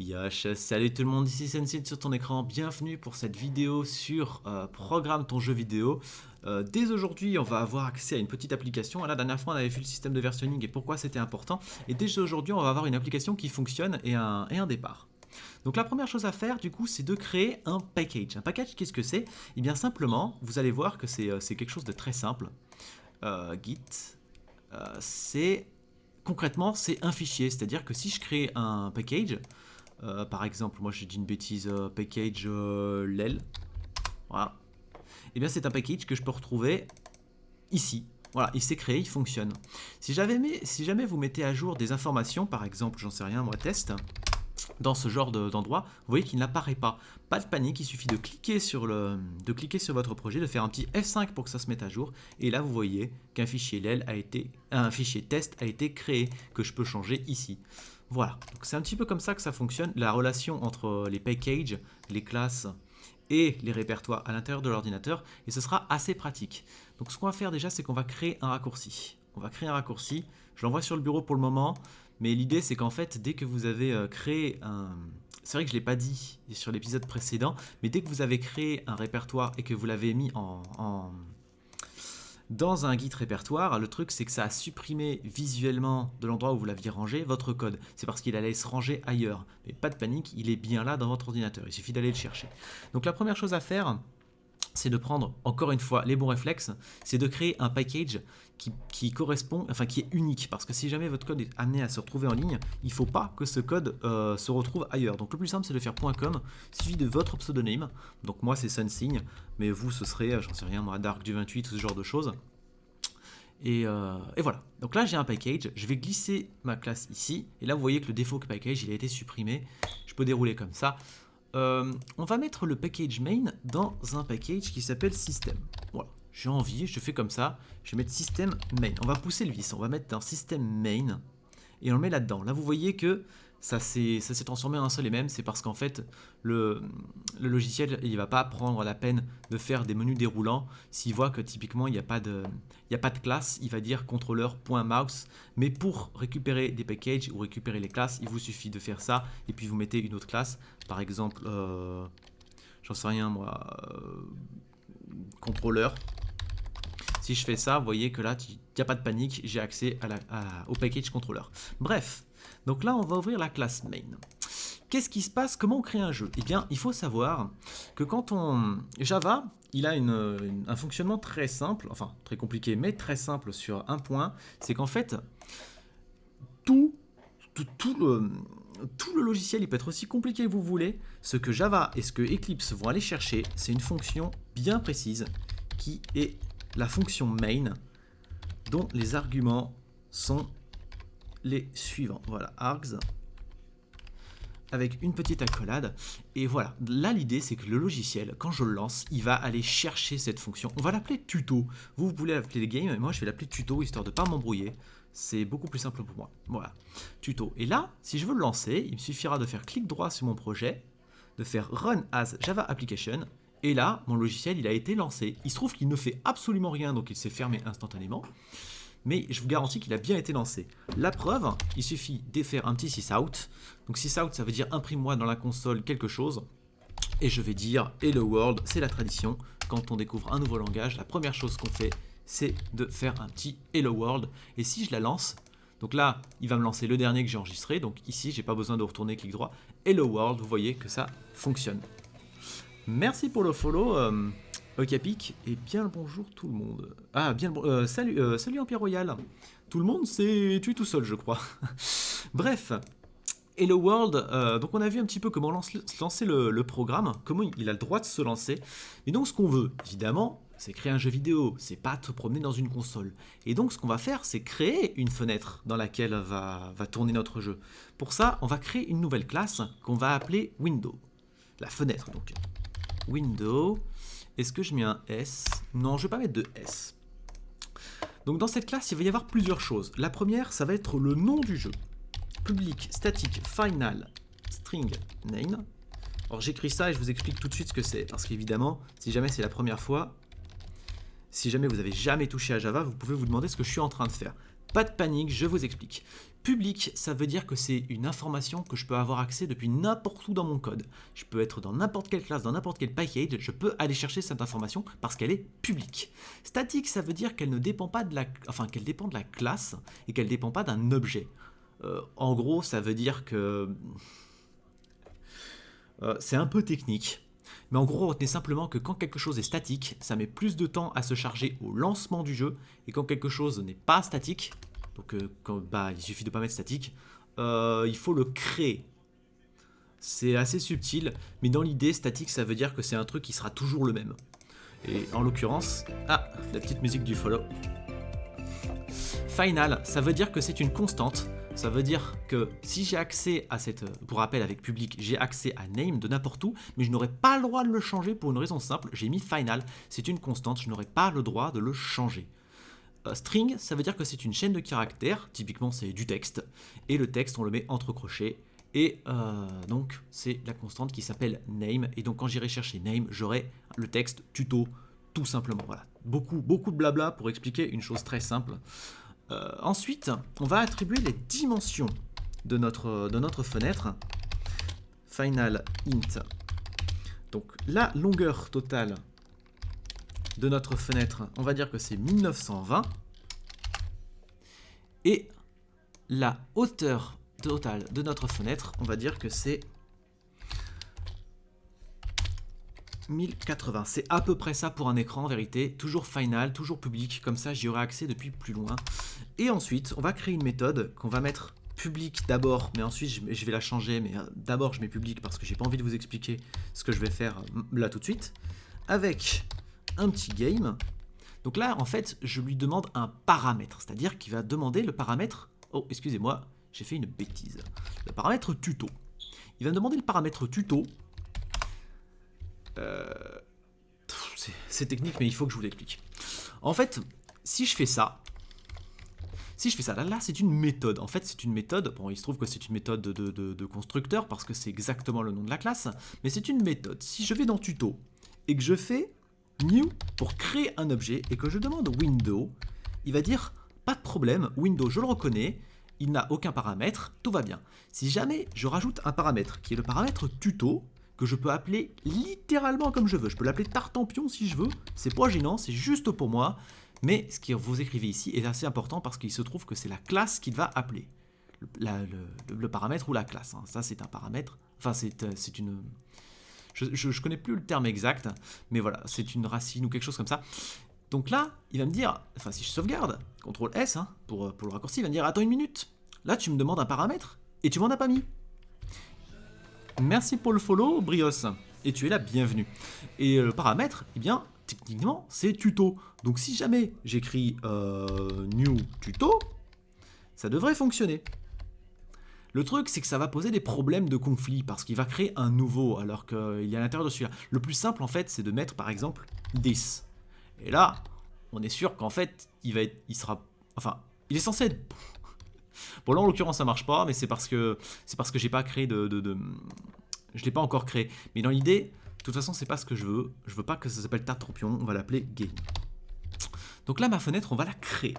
Yash, salut tout le monde, ici Sensei sur ton écran, bienvenue pour cette vidéo sur Programme ton jeu vidéo. Dès aujourd'hui, on va avoir accès à une petite application. La dernière fois, on avait vu le système de versionning et pourquoi c'était important. Et dès aujourd'hui, on va avoir une application qui fonctionne et un départ. Donc la première chose à faire, du coup, c'est de créer un package. Un package, qu'est-ce que c'est? Eh bien simplement, vous allez voir que c'est quelque chose de très simple. Git, c'est... Concrètement, c'est un fichier, c'est-à-dire que si je crée un package, par exemple, moi je dis une bêtise, package lel, voilà, et bien c'est un package que je peux retrouver ici. Voilà, il s'est créé, il fonctionne. Si jamais vous mettez à jour des informations, par exemple, j'en sais rien, moi, test, dans ce genre d'endroit, vous voyez qu'il n'apparaît pas. Pas de panique, il suffit de cliquer sur votre projet, de faire un petit F5 pour que ça se mette à jour. Et là, vous voyez qu'un fichier lel un fichier test a été créé, que je peux changer ici. Voilà, c'est un petit peu comme ça que ça fonctionne, la relation entre les packages, les classes et les répertoires à l'intérieur de l'ordinateur, et ce sera assez pratique. Donc ce qu'on va faire déjà, c'est qu'on va créer un raccourci. On va créer un raccourci, je l'envoie sur le bureau pour le moment, mais l'idée c'est qu'en fait, dès que vous avez créé un... C'est vrai que je ne l'ai pas dit sur l'épisode précédent, mais dès que vous avez créé un répertoire et que vous l'avez mis dans un Git répertoire, le truc c'est que ça a supprimé visuellement de l'endroit où vous l'aviez rangé votre code. C'est parce qu'il allait se ranger ailleurs. Mais pas de panique, il est bien là dans votre ordinateur. Il suffit d'aller le chercher. Donc la première chose à faire, c'est de prendre, encore une fois, les bons réflexes, c'est de créer un package qui correspond, enfin qui est unique, parce que si jamais votre code est amené à se retrouver en ligne, il ne faut pas que ce code se retrouve ailleurs. Donc le plus simple, c'est de faire .com, suivi de votre pseudonyme. Donc moi, c'est Sunsign, mais vous, ce serait, j'en sais rien, moi, Dark du 28, ce genre de choses. Et voilà. Donc là, j'ai un package, je vais glisser ma classe ici, et là, vous voyez que le défaut package, il a été supprimé. Je peux dérouler comme ça. On va mettre le package main dans un package qui s'appelle system. Voilà, j'ai envie, je fais comme ça, je vais mettre system main. On va pousser le vice, on va mettre dans system main et on le met là-dedans. Là, vous voyez que ça s'est transformé en un seul et même, c'est parce qu'en fait, le logiciel, il ne va pas prendre la peine de faire des menus déroulants. S'il voit que typiquement, il n'y a pas de classe, il va dire contrôleur.mouse. Mais pour récupérer des packages ou récupérer les classes, il vous suffit de faire ça, et puis vous mettez une autre classe, par exemple, j'en sais rien moi, contrôleur. Si je fais ça, vous voyez que là, il n'y a pas de panique, j'ai accès au package contrôleur. Bref, donc là, on va ouvrir la classe main. Qu'est-ce qui se passe? Comment on crée un jeu? Eh bien, il faut savoir que quand on... Java, il a un fonctionnement très simple, enfin très compliqué, mais très simple sur un point, c'est qu'en fait, tout le logiciel, il peut être aussi compliqué que vous voulez. Ce que Java et ce que Eclipse vont aller chercher, c'est une fonction bien précise qui est la fonction main, dont les arguments sont les suivants. Voilà, args, avec une petite accolade. Et voilà, là l'idée c'est que le logiciel, quand je le lance, il va aller chercher cette fonction. On va l'appeler tuto. Vous pouvez l'appeler game, mais moi je vais l'appeler tuto, histoire de ne pas m'embrouiller. C'est beaucoup plus simple pour moi. Voilà, tuto. Et là, si je veux le lancer, il me suffira de faire clic droit sur mon projet, de faire Run as Java Application, et là, mon logiciel, il a été lancé. Il se trouve qu'il ne fait absolument rien, donc il s'est fermé instantanément, mais je vous garantis qu'il a bien été lancé. La preuve, il suffit de faire un petit sysout. Donc sysout, ça veut dire imprime-moi dans la console quelque chose, et je vais dire Hello World, c'est la tradition. Quand on découvre un nouveau langage, la première chose qu'on fait, c'est de faire un petit Hello World. Et si je la lance, donc là, il va me lancer le dernier que j'ai enregistré. Donc ici, j'ai pas besoin de retourner clic droit. Hello World, vous voyez que ça fonctionne. Merci pour le follow, Okapic, et bien le bonjour tout le monde. Ah, bien le salut Empire Royal. Tout le monde, c'est tu tout seul, je crois. Bref. Hello World, donc on a vu un petit peu comment lancer le programme, comment il a le droit de se lancer. Et donc ce qu'on veut, évidemment, c'est créer un jeu vidéo, c'est pas te promener dans une console. Et donc ce qu'on va faire, c'est créer une fenêtre dans laquelle va tourner notre jeu. Pour ça, on va créer une nouvelle classe qu'on va appeler Window. La fenêtre donc. Window. Est-ce que je mets un S? Non, je vais pas mettre de S. Donc dans cette classe, il va y avoir plusieurs choses. La première, ça va être le nom du jeu. Public, static, final, string, name. Alors j'écris ça et je vous explique tout de suite ce que c'est. Parce qu'évidemment, si jamais c'est la première fois, si jamais vous n'avez jamais touché à Java, vous pouvez vous demander ce que je suis en train de faire. Pas de panique, je vous explique. Public, ça veut dire que c'est une information que je peux avoir accès depuis n'importe où dans mon code. Je peux être dans n'importe quelle classe, dans n'importe quel package, je peux aller chercher cette information parce qu'elle est publique. Statique, ça veut dire qu'elle ne dépend pas de la, qu'elle dépend de la classe et qu'elle ne dépend pas d'un objet. En gros, ça veut dire que c'est un peu technique. Mais en gros, retenez simplement que quand quelque chose est statique, ça met plus de temps à se charger au lancement du jeu, et quand quelque chose n'est pas statique, donc il suffit de ne pas mettre statique, il faut le créer. C'est assez subtil, mais dans l'idée, statique, ça veut dire que c'est un truc qui sera toujours le même. Et en l'occurrence, la petite musique du follow. Final, ça veut dire que c'est une constante. Ça veut dire que si j'ai accès à cette, pour rappel avec public, j'ai accès à name de n'importe où, mais je n'aurai pas le droit de le changer pour une raison simple, j'ai mis final, c'est une constante, je n'aurai pas le droit de le changer. String, ça veut dire que c'est une chaîne de caractères, typiquement c'est du texte, et le texte on le met entre crochets, et donc c'est la constante qui s'appelle name, et donc quand j'irai chercher name, j'aurai le texte tuto, tout simplement. Voilà, beaucoup de blabla pour expliquer une chose très simple. Ensuite, on va attribuer les dimensions de notre fenêtre. Final int. Donc la longueur totale de notre fenêtre, on va dire que c'est 1920. Et la hauteur totale de notre fenêtre, on va dire que c'est 1080. C'est à peu près ça pour un écran en vérité. Toujours final, toujours public, comme ça j'y aurai accès depuis plus loin. Et ensuite, on va créer une méthode qu'on va mettre public d'abord, mais ensuite je vais la changer. Mais d'abord je mets public parce que j'ai pas envie de vous expliquer ce que je vais faire là tout de suite. Avec un petit game. Donc là, en fait, je lui demande un paramètre, c'est-à-dire qu'il va demander le paramètre. Oh, excusez-moi, j'ai fait une bêtise. Le paramètre tuto. Il va me demander le paramètre tuto. C'est technique, mais il faut que je vous l'explique. En fait, si je fais ça, là c'est une méthode. En fait, c'est une méthode. Bon, il se trouve que c'est une méthode de constructeur parce que c'est exactement le nom de la classe, mais c'est une méthode. Si je vais dans tuto et que je fais new pour créer un objet et que je demande window, il va dire pas de problème, window, je le reconnais. Il n'a aucun paramètre, tout va bien. Si jamais je rajoute un paramètre qui est le paramètre tuto, que je peux appeler littéralement comme je veux. Je peux l'appeler Tartampion si je veux, c'est pas gênant, c'est juste pour moi. Mais ce que vous écrivez ici est assez important parce qu'il se trouve que c'est la classe qu'il va appeler. Le paramètre ou la classe. Hein. Ça, c'est un paramètre. Enfin, c'est une... Je connais plus le terme exact, mais voilà, c'est une racine ou quelque chose comme ça. Donc là, il va me dire, enfin si je sauvegarde, CTRL S hein, pour le raccourci, il va me dire, attends une minute. Là, tu me demandes un paramètre et tu m'en as pas mis. Merci pour le follow, Brios, et tu es la bienvenue. Et le paramètre, eh bien, techniquement, c'est tuto. Donc si jamais j'écris new tuto, ça devrait fonctionner. Le truc, c'est que ça va poser des problèmes de conflit, parce qu'il va créer un nouveau, alors qu'il y a à l'intérieur de celui-là. Le plus simple, en fait, c'est de mettre, par exemple, this. Et là, on est sûr qu'en fait, il est censé être... Bon là en l'occurrence ça marche pas, mais c'est parce que j'ai pas créé je l'ai pas encore créé. Mais dans l'idée, de toute façon c'est pas ce que je veux. Je veux pas que ça s'appelle Tartampion, on va l'appeler game. Donc là ma fenêtre on va la créer.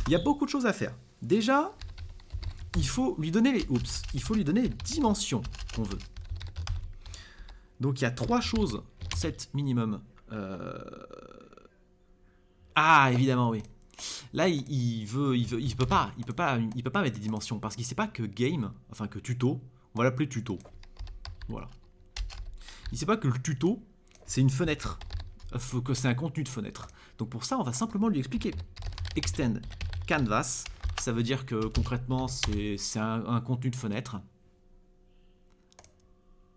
Il y a beaucoup de choses à faire. Déjà, il faut lui donner les dimensions qu'on veut. Donc il y a 3 choses, 7 minimum. Ah évidemment oui. Là, il peut pas mettre des dimensions parce qu'il sait pas que game, enfin que tuto, on va l'appeler tuto. Voilà. Il sait pas que le tuto, c'est une fenêtre, que c'est un contenu de fenêtre. Donc pour ça, on va simplement lui expliquer. Extend canvas, ça veut dire que concrètement, c'est un contenu de fenêtre.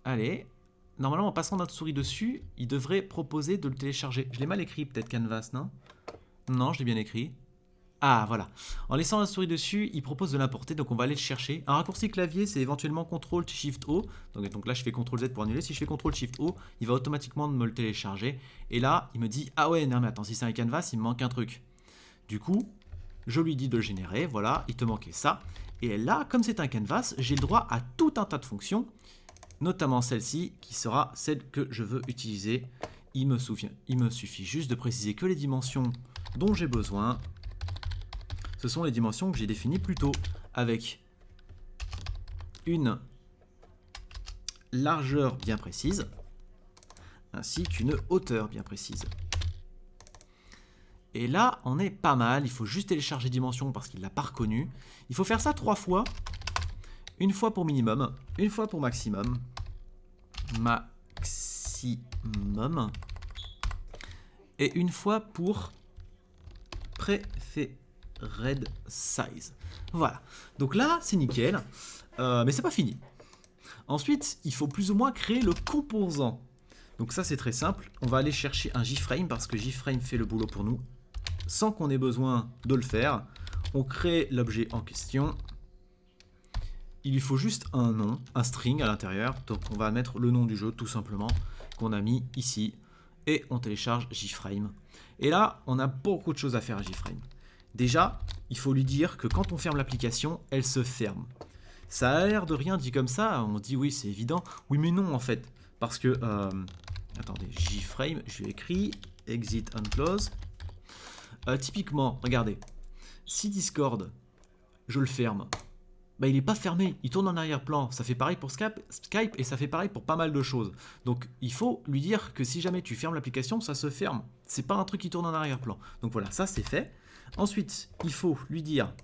Allez. Normalement, en passant notre souris dessus, il devrait proposer de le télécharger. Je l'ai mal écrit, peut-être canvas, non ? Non, je l'ai bien écrit. Ah, voilà. En laissant la souris dessus, il propose de l'importer, donc on va aller le chercher. Un raccourci clavier, c'est éventuellement CTRL-SHIFT-O. Donc là, je fais CTRL-Z pour annuler. Si je fais CTRL-SHIFT-O, il va automatiquement me le télécharger. Et là, il me dit, ah ouais, non mais attends, si c'est un canvas, il me manque un truc. Du coup, je lui dis de le générer. Voilà, il te manquait ça. Et là, comme c'est un canvas, j'ai le droit à tout un tas de fonctions, notamment celle-ci, qui sera celle que je veux utiliser. Il me suffit juste de préciser que les dimensions dont j'ai besoin, ce sont les dimensions que j'ai définies plus tôt, avec une largeur bien précise, ainsi qu'une hauteur bien précise. Et là, on est pas mal. Il faut juste télécharger dimension parce qu'il ne l'a pas reconnu. Il faut faire ça 3 fois. Une fois pour minimum, une fois pour maximum. Maximum. Et une fois pour preferred size. Voilà. Donc là, c'est nickel. Mais c'est pas fini. Ensuite, il faut plus ou moins créer le composant. Donc ça, c'est très simple. On va aller chercher un JFrame parce que JFrame fait le boulot pour nous, sans qu'on ait besoin de le faire. On crée l'objet en question. Il lui faut juste un nom, un string à l'intérieur. Donc on va mettre le nom du jeu, tout simplement, qu'on a mis ici. Et on télécharge JFrame. Et là, on a beaucoup de choses à faire à JFrame. Déjà, il faut lui dire que quand on ferme l'application, elle se ferme. Ça a l'air de rien dit comme ça. On dit oui, c'est évident. Oui, mais non, en fait. Parce que... attendez, JFrame, je lui ai écrit exit and close. Typiquement, regardez, si Discord, je le ferme, bah, il n'est pas fermé, il tourne en arrière-plan. Ça fait pareil pour Skype et ça fait pareil pour pas mal de choses. Donc il faut lui dire que si jamais tu fermes l'application, ça se ferme. C'est pas un truc qui tourne en arrière-plan. Donc voilà, ça c'est fait. Ensuite, il faut lui dire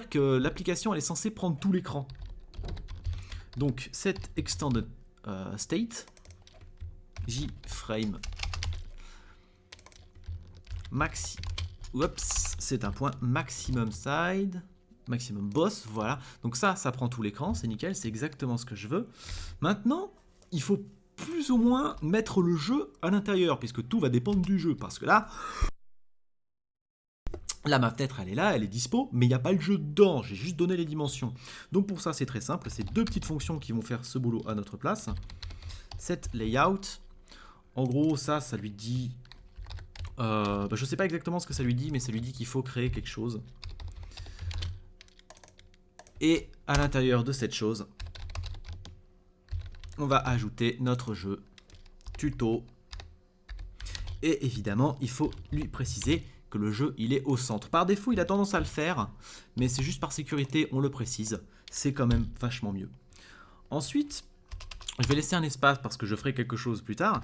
que l'application elle est censée prendre tout l'écran. Donc set extended state JFrame maxi. Oups, c'est un point maximum side, maximum boss, voilà. Donc ça prend tout l'écran, c'est nickel, c'est exactement ce que je veux. Maintenant, il faut plus ou moins mettre le jeu à l'intérieur, puisque tout va dépendre du jeu, parce que là, ma fenêtre, elle est là, elle est dispo, mais il n'y a pas le jeu dedans, j'ai juste donné les dimensions. Donc pour ça, c'est très simple, c'est deux petites fonctions qui vont faire ce boulot à notre place. Set layout, en gros, ça lui dit... je sais pas exactement ce que ça lui dit, mais ça lui dit qu'il faut créer quelque chose. Et à l'intérieur de cette chose, on va ajouter notre jeu tuto. Et évidemment, il faut lui préciser que le jeu, il est au centre. Par défaut, il a tendance à le faire, mais c'est juste par sécurité, on le précise. C'est quand même vachement mieux. Ensuite, je vais laisser un espace parce que je ferai quelque chose plus tard.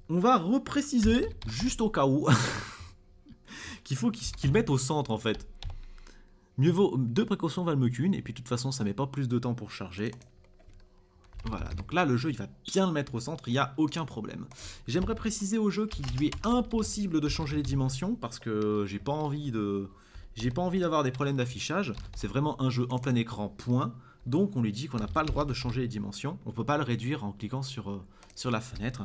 On va repréciser, juste au cas où, qu'il faut qu'il le mette au centre en fait. Mieux vaut, deux précautions valent mieux qu'une, et puis de toute façon ça met pas plus de temps pour charger. Voilà, donc là le jeu il va bien le mettre au centre, il n'y a aucun problème. J'aimerais préciser au jeu qu'il lui est impossible de changer les dimensions, parce que j'ai pas envie d'avoir des problèmes d'affichage. C'est vraiment un jeu en plein écran, point. Donc on lui dit qu'on n'a pas le droit de changer les dimensions, on peut pas le réduire en cliquant sur la fenêtre.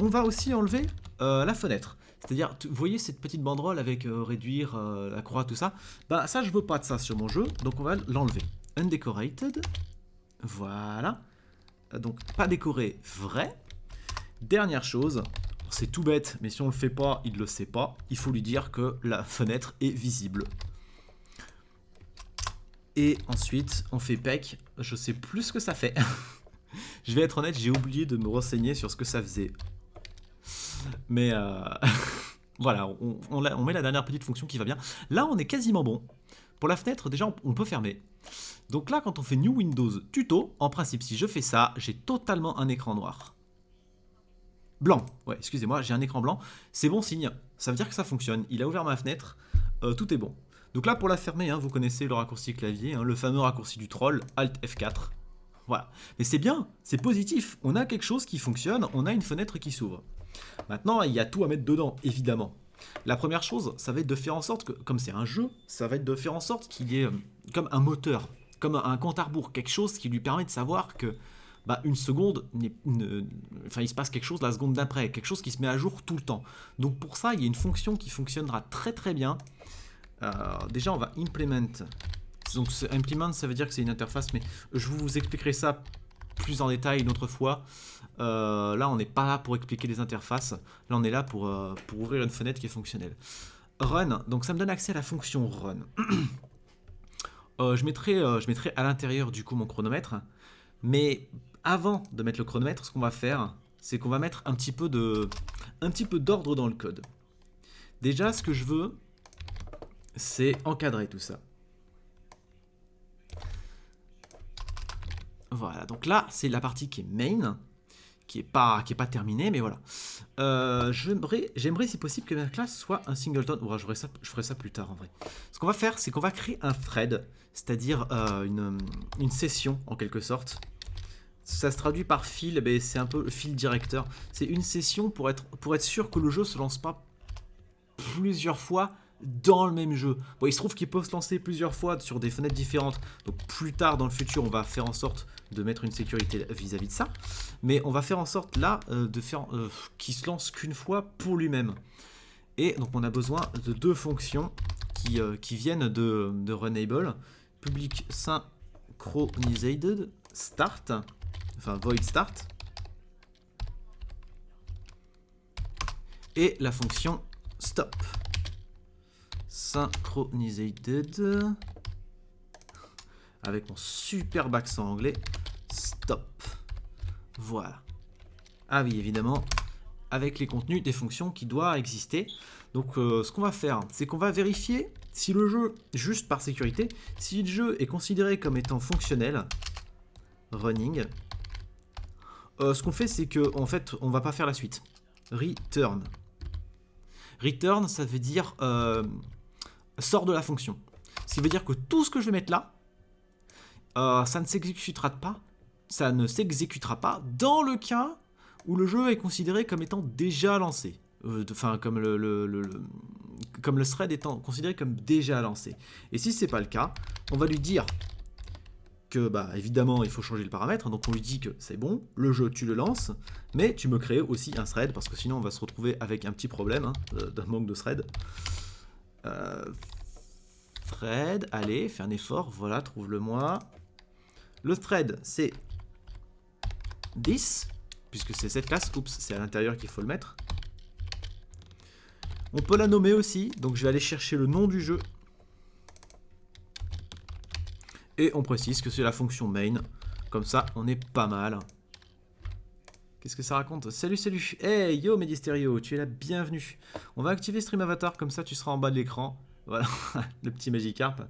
On va aussi enlever la fenêtre. C'est-à-dire, vous voyez cette petite banderole avec réduire la croix, tout ça. Bah ça, je veux pas de ça sur mon jeu, donc on va l'enlever. Undecorated. Voilà. Donc, pas décoré, vrai. Dernière chose, c'est tout bête, mais si on le fait pas, il le sait pas. Il faut lui dire que la fenêtre est visible. Et ensuite, on fait PEC. Je sais plus ce que ça fait. Je vais être honnête, j'ai oublié de me renseigner sur ce que ça faisait. Mais voilà, on met la dernière petite fonction qui va bien. Là, on est quasiment bon. Pour la fenêtre, déjà, on peut fermer. Donc là, quand on fait New Windows Tuto, en principe, si je fais ça, j'ai totalement un écran noir. Blanc. Ouais, excusez-moi, j'ai un écran blanc. C'est bon signe. Ça veut dire que ça fonctionne. Il a ouvert ma fenêtre. Tout est bon. Donc là, pour la fermer, hein, vous connaissez le raccourci clavier, hein, le fameux raccourci du troll, Alt F4. Voilà. Mais c'est bien, c'est positif. On a quelque chose qui fonctionne, on a une fenêtre qui s'ouvre. Maintenant, il y a tout à mettre dedans, évidemment. La première chose, ça va être de faire en sorte que, comme c'est un jeu, ça va être de faire en sorte qu'il y ait comme un moteur, comme un compte à rebours, quelque chose qui lui permet de savoir que une seconde, il se passe quelque chose la seconde d'après, quelque chose qui se met à jour tout le temps. Donc pour ça, il y a une fonction qui fonctionnera très très bien. Déjà, on va implement. Donc implement, ça veut dire que c'est une interface, mais je vous expliquerai ça plus en détail une autre fois. Là, on n'est pas là pour expliquer les interfaces. Là, on est là pour ouvrir une fenêtre qui est fonctionnelle. Run, donc ça me donne accès à la fonction run. Je mettrai à l'intérieur du coup mon chronomètre. Mais avant de mettre le chronomètre, ce qu'on va faire, c'est qu'on va mettre un petit peu d'ordre dans le code. Déjà, ce que je veux, c'est encadrer tout ça. Voilà, donc là, c'est la partie qui est main, qui est pas terminée, mais voilà. J'aimerais si possible que ma classe soit un singleton. Ouais, je ferai ça plus tard en vrai. Ce qu'on va faire, c'est qu'on va créer un thread, c'est-à-dire une session en quelque sorte. Ça se traduit par fil, ben c'est un peu le fil directeur. C'est une session pour être sûr que le jeu se lance pas plusieurs fois dans le même jeu. Bon, il se trouve qu'il peut se lancer plusieurs fois sur des fenêtres différentes. Donc plus tard dans le futur, on va faire en sorte de mettre une sécurité vis-à-vis de ça. Mais on va faire en sorte là de faire qu'il se lance qu'une fois pour lui-même. Et donc on a besoin de deux fonctions qui viennent de Runable. Public synchronized start, enfin void start. Et la fonction stop. Synchronized avec mon superbe accent anglais, stop. Voilà. Ah oui, évidemment, avec les contenus des fonctions qui doivent exister. Donc ce qu'on va faire, c'est qu'on va vérifier si le jeu, juste par sécurité, si le jeu est considéré comme étant fonctionnel, running. Ce qu'on fait, c'est que en fait, on va pas faire la suite. Return. Return, ça veut dire sort de la fonction. Ce qui veut dire que tout ce que je vais mettre là, ça ne s'exécutera pas. Ça ne s'exécutera pas dans le cas où le jeu est considéré comme étant déjà lancé. Enfin, comme le thread étant considéré comme déjà lancé. Et si c'est pas le cas, on va lui dire que, bah, évidemment, il faut changer le paramètre. Donc on lui dit que c'est bon, le jeu, tu le lances, mais tu me crées aussi un thread, parce que sinon on va se retrouver avec un petit problème d'un manque de thread. Thread, allez, fais un effort, voilà, trouve-le-moi. Le thread, c'est this, puisque c'est cette classe. Oups, c'est à l'intérieur qu'il faut le mettre. On peut la nommer aussi, donc je vais aller chercher le nom du jeu. Et on précise que c'est la fonction main. Comme ça, on est pas mal. Qu'est-ce que ça raconte? Salut, salut. Hey, yo, Medisterio, tu es la bienvenue. On va activer Stream Avatar, comme ça tu seras en bas de l'écran. Voilà, le petit Magikarp,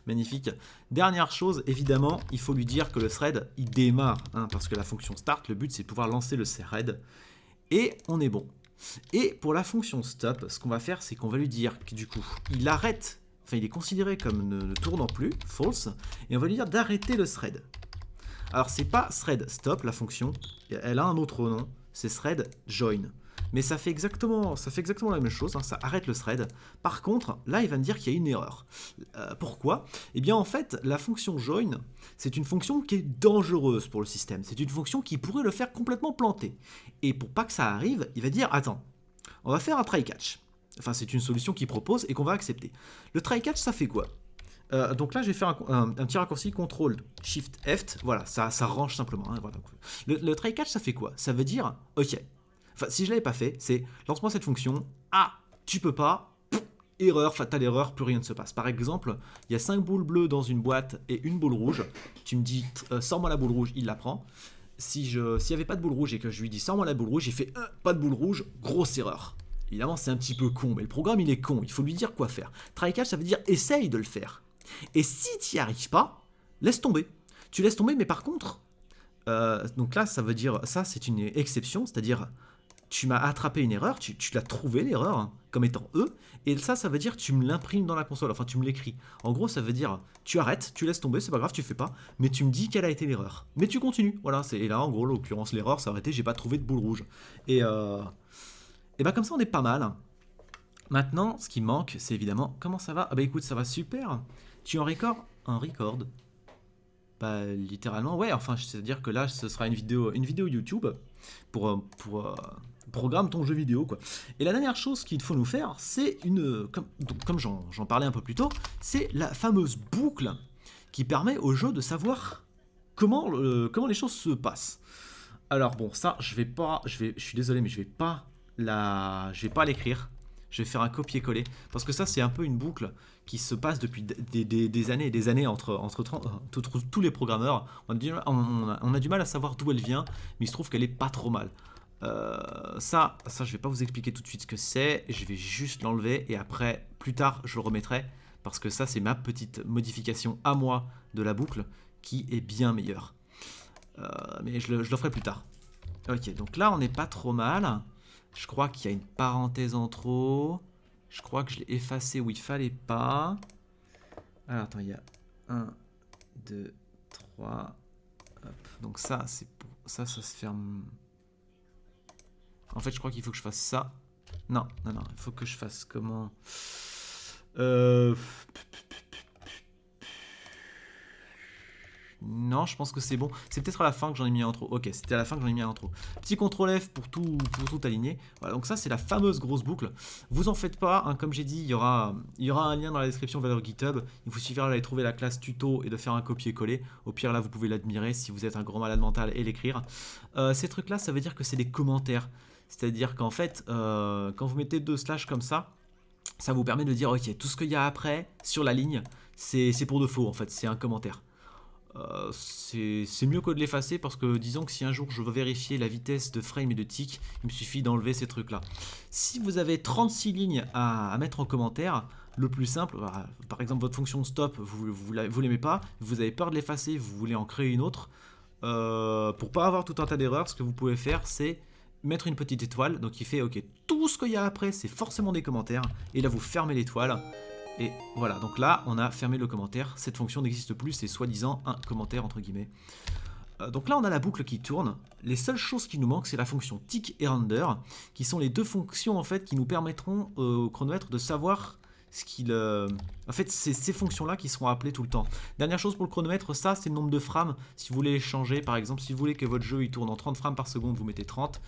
magnifique. Dernière chose, évidemment, il faut lui dire que le thread, il démarre. Hein, parce que la fonction start, le but, c'est de pouvoir lancer le thread. Et on est bon. Et pour la fonction stop, ce qu'on va faire, c'est qu'on va lui dire que du coup, il arrête. Enfin, il est considéré comme ne tournant plus, false, et on va lui dire d'arrêter le thread. Alors, c'est pas thread stop, la fonction, elle a un autre nom, c'est thread join. Mais ça fait exactement la même chose, hein, ça arrête le thread. Par contre, là, il va me dire qu'il y a une erreur. Pourquoi? Eh bien, en fait, la fonction join, c'est une fonction qui est dangereuse pour le système. C'est une fonction qui pourrait le faire complètement planter. Et pour pas que ça arrive, il va dire, attends, on va faire un try-catch. Enfin, c'est une solution qu'il propose et qu'on va accepter. Le try-catch, ça fait quoi? Donc là, je vais faire un petit raccourci CTRL SHIFT F. Voilà, ça range simplement. Hein, voilà. Le try-catch, ça fait quoi? Ça veut dire, ok. Enfin, si je l'avais pas fait, c'est lance-moi cette fonction. Ah, tu peux pas. Erreur, fatale erreur, plus rien ne se passe. Par exemple, il y a 5 boules bleues dans une boîte et une boule rouge. Tu me dis, sors-moi la boule rouge, il la prend. S'il n'y avait pas de boule rouge et que je lui dis, sors-moi la boule rouge, il fait, pas de boule rouge, grosse erreur. Évidemment, c'est un petit peu con, mais le programme, il est con. Il faut lui dire quoi faire. Try-catch, ça veut dire essaye de le faire. Et si tu n'y arrives pas, laisse tomber. Tu laisses tomber, mais par contre, donc là, ça veut dire, ça, c'est une exception, c'est-à-dire, tu m'as attrapé une erreur, tu l'as trouvé l'erreur, hein, comme étant E, et ça veut dire, tu me l'imprimes dans la console, enfin, tu me l'écris. En gros, ça veut dire, tu arrêtes, tu laisses tomber, c'est pas grave, tu fais pas, mais tu me dis quelle a été l'erreur. Mais tu continues, voilà, et là, en gros, l'occurrence, l'erreur, ça aurait été, j'ai pas trouvé de boule rouge. Et bah comme ça on est pas mal. Maintenant, ce qui manque, c'est évidemment, comment ça va? Ah bah écoute, ça va super. Tu en record? Un record? Bah littéralement, ouais, enfin, c'est-à-dire que là, ce sera une vidéo YouTube pour programme ton jeu vidéo, quoi. Et la dernière chose qu'il faut nous faire, c'est comme j'en parlais un peu plus tôt, c'est la fameuse boucle qui permet au jeu de savoir comment les choses se passent. Alors bon, ça, je suis désolé, mais je vais pas l'écrire, je vais faire un copier-coller, parce que ça c'est un peu une boucle qui se passe depuis des années et des années entre tous les programmeurs. On a du mal à savoir d'où elle vient, mais il se trouve qu'elle est pas trop mal. Ça, je vais pas vous expliquer tout de suite ce que c'est. Je vais juste l'enlever et après, plus tard, je le remettrai. Parce que ça, c'est ma petite modification à moi de la boucle qui est bien meilleure. Mais je le ferai plus tard. Ok, donc là, on n'est pas trop mal. Je crois qu'il y a une parenthèse en trop. Je crois que je l'ai effacé où il fallait pas. Alors, attends, il y a 1, 2, 3. Hop. Donc ça, c'est pour... ça se ferme... En fait, je crois qu'il faut que je fasse ça. Non, il faut que je fasse comment... Non, je pense que c'est bon. C'est peut-être à la fin que j'en ai mis un trop. Ok, c'était à la fin que j'en ai mis un trop. Petit CTRL F pour tout aligner. Voilà, donc ça, c'est la fameuse grosse boucle. Vous en faites pas, hein, comme j'ai dit, il y aura un lien dans la description vers leur GitHub. Il vous suffira d'aller trouver la classe tuto et de faire un copier-coller. Au pire, là, vous pouvez l'admirer si vous êtes un grand malade mental et l'écrire. Ces trucs-là, ça veut dire que c'est des commentaires. C'est-à-dire qu'en fait, quand vous mettez 2 slash comme ça vous permet de dire, ok, tout ce qu'il y a après, sur la ligne, c'est pour de faux, en fait, c'est un commentaire. C'est mieux que de l'effacer parce que disons que si un jour je veux vérifier la vitesse de frame et de tick, il me suffit d'enlever ces trucs là. Si vous avez 36 lignes à mettre en commentaire, le plus simple, par exemple votre fonction stop, vous l'aimez pas, vous avez peur de l'effacer, vous voulez en créer une autre, pour pas avoir tout un tas d'erreurs, ce que vous pouvez faire c'est mettre une petite étoile, donc il fait ok, tout ce qu'il y a après c'est forcément des commentaires, et là vous fermez l'étoile. Et voilà, donc là, on a fermé le commentaire. Cette fonction n'existe plus, c'est soi-disant un commentaire, entre guillemets. Donc là, on a la boucle qui tourne. Les seules choses qui nous manquent, c'est la fonction tick et render, qui sont les deux fonctions, en fait, qui nous permettront au chronomètre de savoir ce qu'il... En fait, c'est ces fonctions-là qui seront appelées tout le temps. Dernière chose pour le chronomètre, ça, c'est le nombre de frames. Si vous voulez les changer, par exemple, si vous voulez que votre jeu il tourne en 30 frames par seconde, vous mettez 30.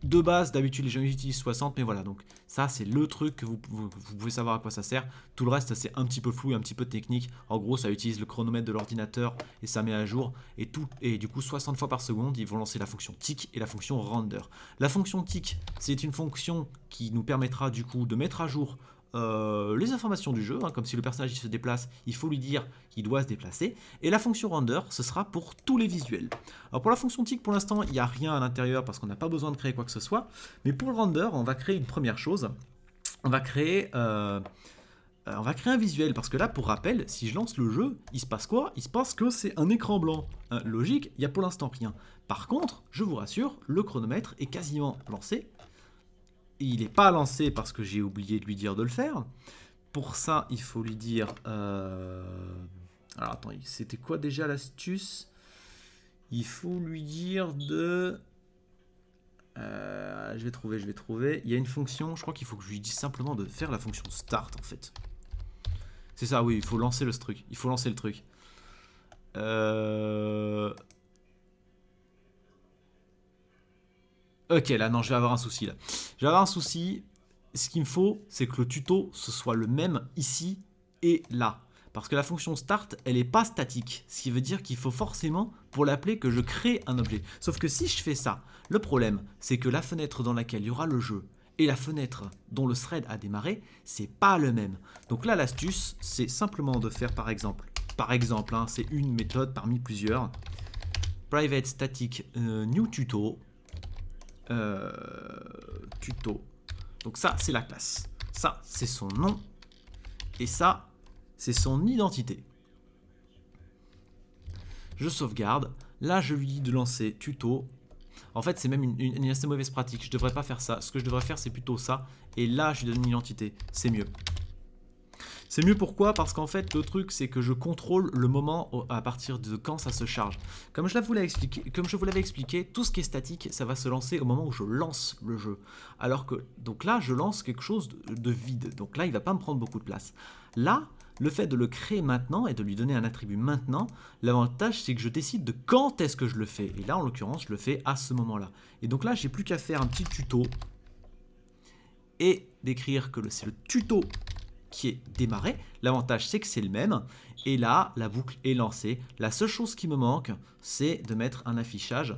De base, d'habitude les gens utilisent 60, mais voilà, donc ça c'est le truc que vous pouvez savoir à quoi ça sert. Tout le reste c'est un petit peu flou et un petit peu technique. En gros, ça utilise le chronomètre de l'ordinateur et ça met à jour. Et du coup, 60 fois par seconde, ils vont lancer la fonction tick et la fonction render. La fonction tick, c'est une fonction qui nous permettra du coup de mettre à jour les informations du jeu, hein, comme si le personnage il se déplace, il faut lui dire qu'il doit se déplacer. Et la fonction render, ce sera pour tous les visuels. Alors pour la fonction tick, pour l'instant, il n'y a rien à l'intérieur parce qu'on n'a pas besoin de créer quoi que ce soit. Mais pour le render, on va créer une première chose. On va créer un visuel, parce que là, pour rappel, si je lance le jeu, il se passe quoi? Il se passe que c'est un écran blanc. Logique, il n'y a pour l'instant rien. Par contre, je vous rassure, le chronomètre est quasiment lancé. Il n'est pas lancé parce que j'ai oublié de lui dire de le faire. Pour ça, il faut lui dire... Alors attends, c'était quoi déjà l'astuce? Il faut lui dire de... je vais trouver. Il y a une fonction, je crois qu'il faut que je lui dise simplement de faire la fonction start en fait. C'est ça, oui, il faut lancer le truc. Il faut lancer le truc. Ok, là, non, je vais avoir un souci, là. Je vais avoir un souci. Ce qu'il me faut, c'est que le tuto, ce soit le même ici et là. Parce que la fonction start, elle n'est pas statique. Ce qui veut dire qu'il faut forcément, pour l'appeler, que je crée un objet. Sauf que si je fais ça, le problème, c'est que la fenêtre dans laquelle il y aura le jeu et la fenêtre dont le thread a démarré, c'est pas le même. Donc là, l'astuce, c'est simplement de faire, par exemple, hein, c'est une méthode parmi plusieurs. Private static new tuto. Tuto. Donc ça, c'est la classe. Ça, c'est son nom. Et ça, c'est son identité. Je sauvegarde. Là, je lui dis de lancer tuto. En fait, c'est même une assez mauvaise pratique. Je ne devrais pas faire ça. Ce que je devrais faire, c'est plutôt ça. Et là, je lui donne une identité. C'est mieux. C'est mieux pourquoi? Parce qu'en fait, le truc, c'est que je contrôle le moment à partir de quand ça se charge. Comme je vous l'avais expliqué, tout ce qui est statique, ça va se lancer au moment où je lance le jeu. Alors que, donc là, je lance quelque chose de vide. Donc là, il ne va pas me prendre beaucoup de place. Là, le fait de le créer maintenant et de lui donner un attribut maintenant, l'avantage, c'est que je décide de quand est-ce que je le fais. Et là, en l'occurrence, je le fais à ce moment-là. Et donc là, j'ai plus qu'à faire un petit tuto et d'écrire que c'est le tuto qui est démarré. L'avantage, c'est que c'est le même. Et là, la boucle est lancée. La seule chose qui me manque, c'est de mettre un affichage.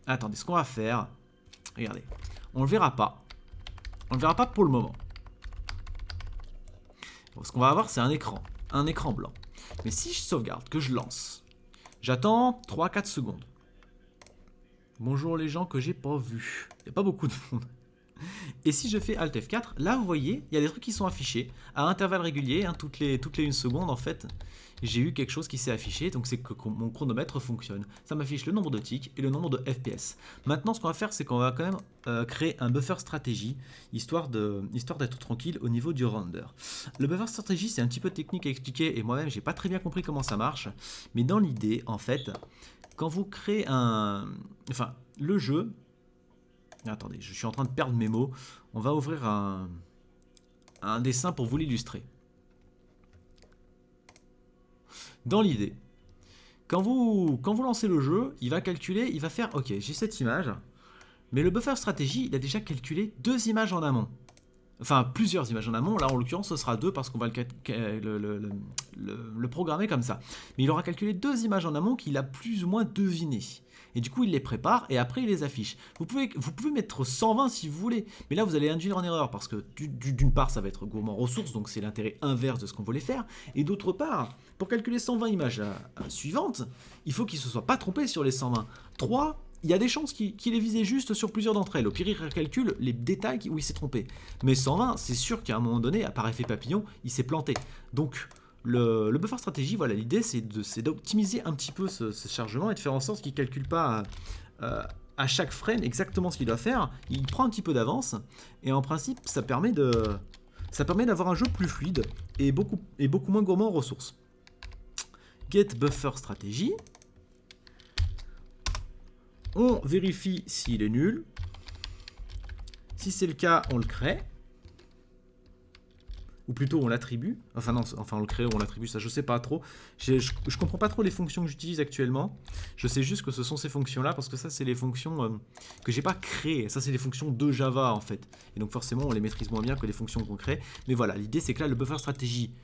Attendez, ce qu'on va faire... Regardez, on le verra pas. On le verra pas pour le moment. Donc, ce qu'on va avoir, c'est un écran blanc. Mais si je sauvegarde, que je lance, j'attends 3-4 secondes. Bonjour les gens que j'ai pas vus. Il n'y a pas beaucoup de monde. Et si je fais Alt F4, là vous voyez, il y a des trucs qui sont affichés à intervalles réguliers, hein, toutes les 1 seconde en fait. J'ai eu quelque chose qui s'est affiché, donc c'est que mon chronomètre fonctionne. Ça m'affiche le nombre de ticks et le nombre de FPS. Maintenant, ce qu'on va faire, c'est qu'on va quand même créer un buffer stratégie, histoire d'être tranquille au niveau du render. Le buffer stratégie, c'est un petit peu technique à expliquer, et moi-même, j'ai pas très bien compris comment ça marche. Mais dans l'idée, en fait, quand vous créez enfin, le jeu... Attendez, je suis en train de perdre mes mots. On va ouvrir un dessin pour vous l'illustrer. Dans l'idée, quand vous lancez le jeu, il va calculer, il va faire, ok, j'ai cette image, mais le buffer stratégie, il a déjà calculé 2 images en amont. Enfin, plusieurs images en amont, là en l'occurrence ce sera 2 parce qu'on va le programmer comme ça. Mais il aura calculé 2 images en amont qu'il a plus ou moins devinées. Et du coup il les prépare et après il les affiche. Vous pouvez mettre 120 si vous voulez, mais là vous allez induire en erreur parce que d'une part ça va être gourmand en ressources, donc c'est l'intérêt inverse de ce qu'on voulait faire. Et d'autre part, pour calculer 120 images suivantes, il faut qu'il ne se soit pas trompé sur les 120. 3, il y a des chances qu'il ait visé juste sur plusieurs d'entre elles. Au pire, il recalcule les détails où il s'est trompé. Mais 120, c'est sûr qu'à un moment donné, par effet papillon, il s'est planté. Donc, le buffer stratégie, voilà, l'idée, c'est d'optimiser un petit peu ce chargement et de faire en sorte qu'il ne calcule pas à chaque frame exactement ce qu'il doit faire. Il prend un petit peu d'avance. Et en principe, ça permet d'avoir un jeu plus fluide et beaucoup moins gourmand en ressources. Get buffer stratégie. On vérifie s'il est nul. Si c'est le cas, on le crée. Ou plutôt, on l'attribue. Enfin non, on le crée ou on l'attribue, ça je sais pas trop. Je comprends pas trop les fonctions que j'utilise actuellement. Je sais juste que ce sont ces fonctions-là, parce que ça, c'est les fonctions que j'ai pas créées. Ça, c'est les fonctions de Java, en fait. Et donc forcément, on les maîtrise moins bien que les fonctions qu'on crée. Mais voilà, l'idée, c'est que là, le buffer stratégie,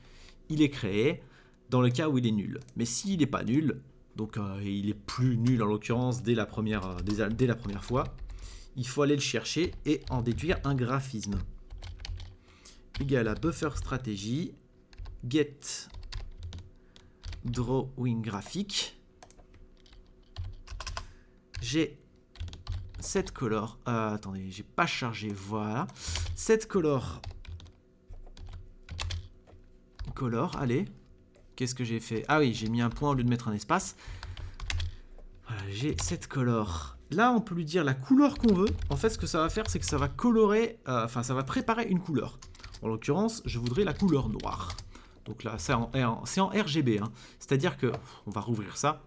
il est créé dans le cas où il est nul. Mais s'il n'est pas nul... Donc il est plus nul en l'occurrence dès la première fois. Il faut aller le chercher et en déduire un graphisme. Égal à buffer stratégie, get drawing graphique. J'ai set color. Attendez, j'ai pas chargé. Voilà. Set color. Color, allez. Qu'est-ce que j'ai fait? Ah oui, j'ai mis un point au lieu de mettre un espace. Voilà, j'ai cette color. Là, on peut lui dire la couleur qu'on veut. En fait, ce que ça va faire, c'est que ça va colorer, ça va préparer une couleur. En l'occurrence, je voudrais la couleur noire. Donc là, c'est en RGB. Hein. C'est-à-dire que, on va rouvrir ça.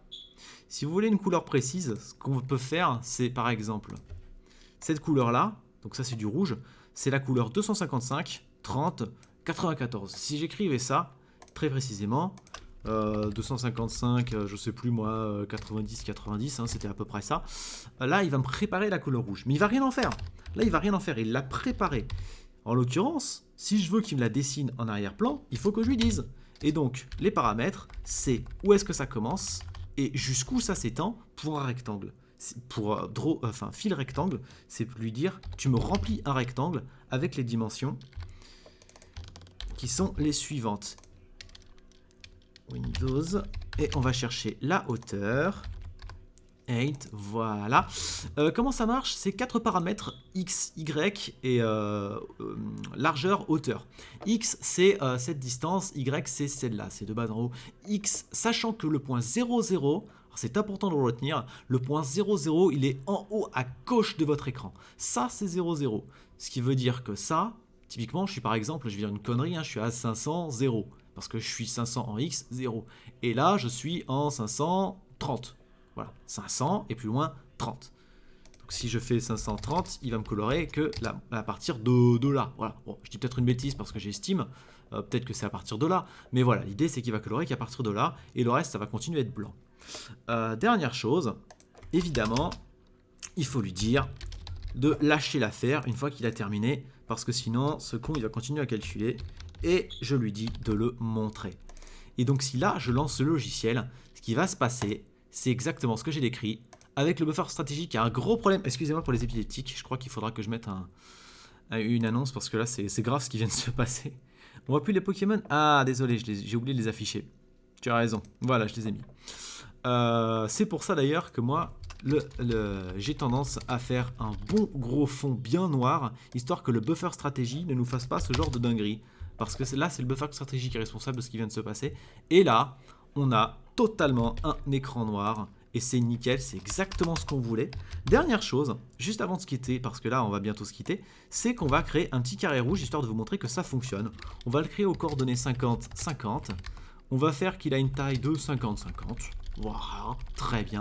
Si vous voulez une couleur précise, ce qu'on peut faire, c'est par exemple cette couleur-là. Donc ça, c'est du rouge. C'est la couleur 255, 30, 94. Si j'écrivais ça, très précisément, 255, je sais plus moi, 90, hein, c'était à peu près ça. Là, il va me préparer la couleur rouge. Mais il va rien en faire. Là, il va rien en faire. Il l'a préparé. En l'occurrence, si je veux qu'il me la dessine en arrière-plan, il faut que je lui dise. Et donc, les paramètres, c'est où est-ce que ça commence et jusqu'où ça s'étend pour un rectangle. Pour fil rectangle, c'est lui dire, tu me remplis un rectangle avec les dimensions qui sont les suivantes. Windows, et on va chercher la hauteur. 8, voilà. Comment ça marche? C'est 4 paramètres, X, Y et largeur, hauteur. X, c'est cette distance, Y, c'est celle-là, c'est de bas en haut. X, sachant que le point 0, 0, c'est important de le retenir, le point 0, 0, il est en haut à gauche de votre écran. Ça, c'est 0, 0. Ce qui veut dire que ça, typiquement, je suis par exemple, je vais dire une connerie, hein, je suis à 500, 0. Parce que je suis 500 en X, 0. Et là, je suis en 530. Voilà, 500 et plus loin, 30. Donc si je fais 530, il va me colorer que là, à partir de là. Voilà. Bon, je dis peut-être une bêtise parce que j'estime, peut-être que c'est à partir de là. Mais voilà, l'idée c'est qu'il va colorer qu'à partir de là, et le reste, ça va continuer à être blanc. Dernière chose, évidemment, il faut lui dire de lâcher l'affaire une fois qu'il a terminé, parce que sinon, ce con, il va continuer à calculer. Et je lui dis de le montrer. Et donc si là, je lance le logiciel, ce qui va se passer, c'est exactement ce que j'ai décrit, avec le buffer stratégique, il y a un gros problème, excusez-moi pour les épileptiques, je crois qu'il faudra que je mette une annonce, parce que là, c'est grave ce qui vient de se passer. On voit plus les Pokémon. Ah, désolé, j'ai oublié de les afficher. Tu as raison, voilà, je les ai mis. C'est pour ça d'ailleurs que moi, j'ai tendance à faire un bon gros fond bien noir, histoire que le buffer stratégie ne nous fasse pas ce genre de dinguerie. Parce que là, c'est le buffer stratégie qui est responsable de ce qui vient de se passer. Et là, on a totalement un écran noir. Et c'est nickel, c'est exactement ce qu'on voulait. Dernière chose, juste avant de se quitter, parce que là, on va bientôt se quitter, c'est qu'on va créer un petit carré rouge, histoire de vous montrer que ça fonctionne. On va le créer aux coordonnées 50-50. On va faire qu'il a une taille de 50-50. Voilà, très bien.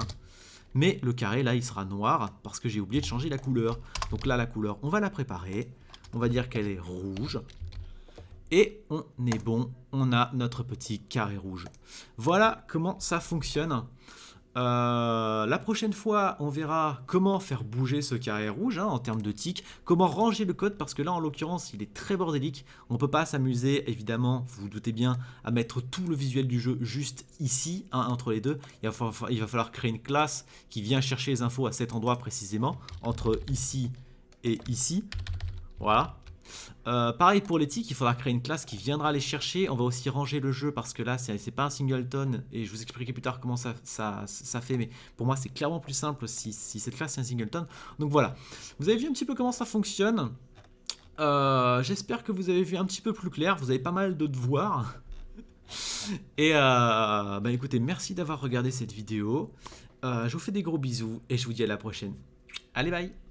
Mais le carré, là, il sera noir parce que j'ai oublié de changer la couleur. Donc là, la couleur, on va la préparer. On va dire qu'elle est rouge. Et on est bon, on a notre petit carré rouge. Voilà comment ça fonctionne. La prochaine fois, on verra comment faire bouger ce carré rouge en termes de tics, comment ranger le code, parce que là, en l'occurrence, il est très bordélique. On ne peut pas s'amuser, évidemment, vous vous doutez bien, à mettre tout le visuel du jeu juste ici, entre les deux. Il va falloir créer une classe qui vient chercher les infos à cet endroit précisément, entre ici et ici. Voilà. Pareil pour les tics, il faudra créer une classe qui viendra les chercher. On va aussi ranger le jeu parce que là, c'est pas un singleton. Et je vous expliquerai plus tard comment ça fait. Mais pour moi, c'est clairement plus simple si cette classe est un singleton. Donc voilà. Vous avez vu un petit peu comment ça fonctionne. J'espère que vous avez vu un petit peu plus clair. Vous avez pas mal de devoirs. Et bah écoutez, merci d'avoir regardé cette vidéo. Je vous fais des gros bisous et je vous dis à la prochaine. Allez, bye!